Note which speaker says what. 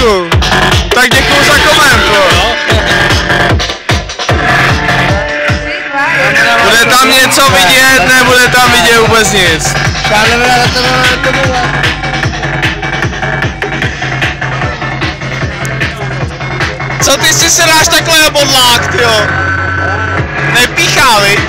Speaker 1: děkuju. Tak děkuju za koment, jo. Bude tam něco vidět, nebude tam vidět vůbec nic. Co ty si se dáš takhle na bodlák, tyjo? Nepíchá, viď?